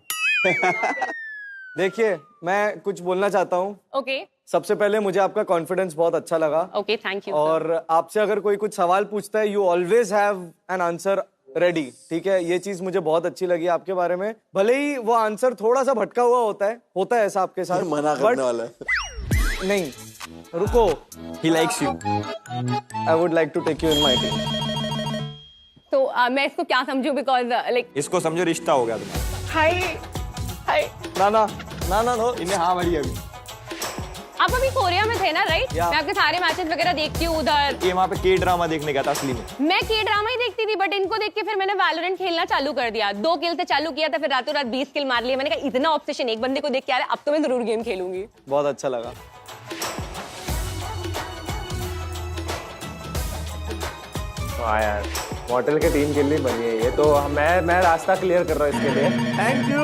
है। देखिए मैं कुछ बोलना चाहता हूँ। ओके सबसे पहले मुझे आपका कॉन्फिडेंस बहुत अच्छा लगा। Okay thank you. और आपसे अगर कोई कुछ सवाल पूछता है you always have an answer ready, ठीक है? ये चीज मुझे बहुत अच्छी लगी आपके बारे में। भले ही वो आंसर थोड़ा सा भटका हुआ होता है ऐसा आपके साथ, मना करने वाला है। नहीं रुको, he likes you। I would like to take you in my team। तो मैं इसको क्या समझूं, बिकॉज लाइक इसको समझो रिश्ता हो गया तुम्हारा। हाय ना नो इन्हें हाँ भरी अभी। आप अभी कोरिया में थे ना, राइट? मैं आपके सारे मैचेस वगैरह देखती हूँ उधर। ये वहाँ पे के ड्रामा देखने गया था असली में। मैं के ड्रामा ही देखती थी, बट इनको देख के फिर मैंने वैलोरेंट खेलना चालू कर दिया। 2 किल से चालू किया था, फिर रातों रात 20 किल मार लिए। मैंने कहा इतना ऑब्सेशन एक बंदे को देख के आ रहा है, अब तो मैं जरूर गेम खेलूंगी। बहुत अच्छा लगा। हाँ यार मॉर्टल के टीम के लिए बनी है ये, तो मैं रास्ता क्लियर कर रहा हूँ इसके लिए। Thank you.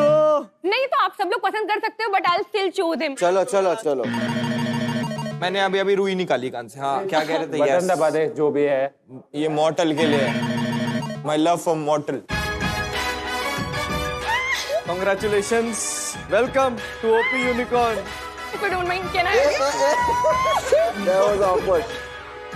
नहीं तो आप सब लोग पसंद कर सकते हो, but I still choose him. चलो मैंने अभी रुई निकाली कान से। हाँ क्या कह रहे थे? बटन दबा दे जो भी है। ये मॉर्टल के लिए है। My love for मॉर्टल। Congratulations, welcome to OP Unicorn। If you don't mind, can I? That was awkward।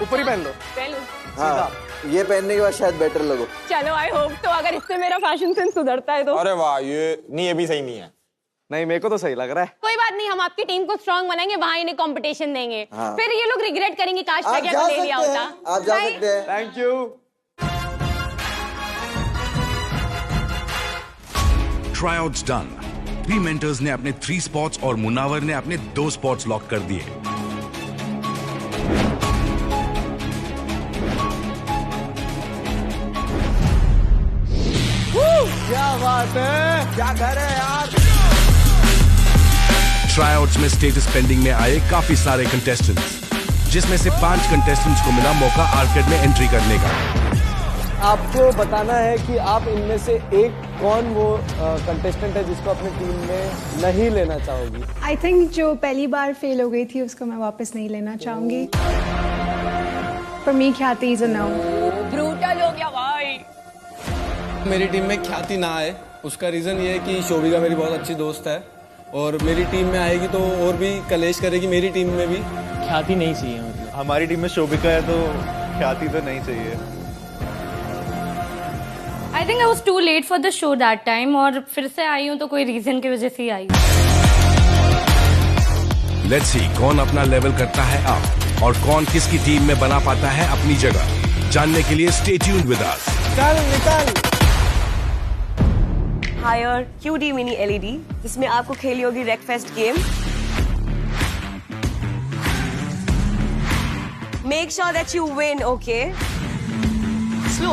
ऊपर ही पहन लो। पहन लो। हाँ ये पहनने के बाद शायद बेटर लगो। चलो आई होप तो, अगर इससे मेरा फैशन सेंस सुधरता है तो। अरे वाह, ये भी सही नहीं है। नहीं मेरे को तो सही लग रहा है। कोई बात नहीं, हम आपकी टीम को स्ट्रांग बनाएंगे, वहां इन्हें कंपटीशन देंगे। हाँ। फिर ये लोग रिग्रेट करेंगे काश प्रज्ञा को ले लिया होता। आप जा सकते हैं। Thank you. Tryouts done. 3 mentors ने अपने 3 स्पॉट्स और मुनावर ने अपने 2 स्पॉट्स लॉक कर दिए। क्या बात है, क्या कर रहे हैं यार। ट्राईआउट्स में स्टेटस पेंडिंग में आए काफी सारे कंटेस्टेंट्स, जिसमें से 5 कंटेस्टेंट्स को मिला मौका आर्केड में एंट्री करने का। आपको बताना है कि आप इनमें से एक कौन वो कंटेस्टेंट है जिसको अपनी टीम में नहीं लेना चाहोगी। आई थिंक जो पहली बार फेल हो गई थी उसको मैं वापस नहीं लेना चाहूंगी। For me, ख्याति is a no. ब्रूटल हो गया भाई। मेरी टीम में ख्याति ना आए, उसका रीजन ये है कि शोभिका मेरी बहुत अच्छी दोस्त है और मेरी टीम में आएगी तो और भी कलेश करेगी। मेरी टीम में भी ख्याति नहीं चाहिए, मतलब हमारी टीम में शोभिका है तो ख्याति तो नहीं चाहिए। I think I was too late for the show that time और फिर से आई हूँ तो कोई रीजन की वजह से ही आई। लेट्स सी कौन अपना लेवल करता है अप और कौन किसकी टीम में बना पाता है अपनी जगह। जानने के लिए स्टे ट्यून्ड विद अस। निकाल। हायर QD मिनी LED जिसमें आपको खेली होगी Wreckfest game. Make sure that you win, okay? Slow.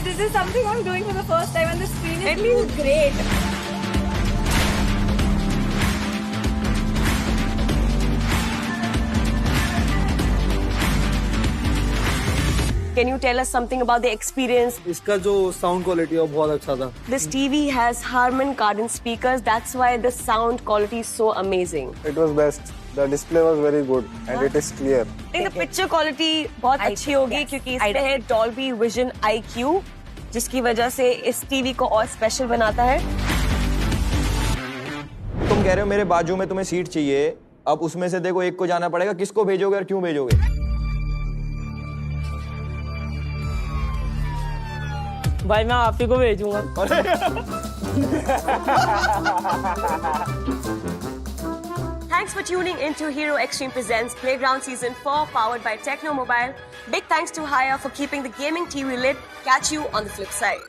This is something I'm doing for the first time and the screen is too great. Can you tell us something about the experience? इसका जो sound quality है वो बहुत अच्छा था। This TV has Harman Kardon speakers. That's why the sound quality is so amazing. It was best. The display was very good and it is clear. I think the picture quality बहुत अच्छी होगी क्योंकि इसमें है Dolby Vision IQ, जिसकी वजह से इस टीवी को और स्पेशल बनाता है। तुम कह रहे हो मेरे बाजू में तुम्हें सीट चाहिए, अब उसमें से देखो एक को जाना पड़ेगा, किसको भेजोगे और क्यों भेजोगे? भाई मैं आप ही को भेजूंगा। Thanks for tuning into Hero Extreme Presents Playground Season 4 powered by Techno Mobile. Big thanks to Haya for keeping the gaming TV lit. Catch you on the flip side.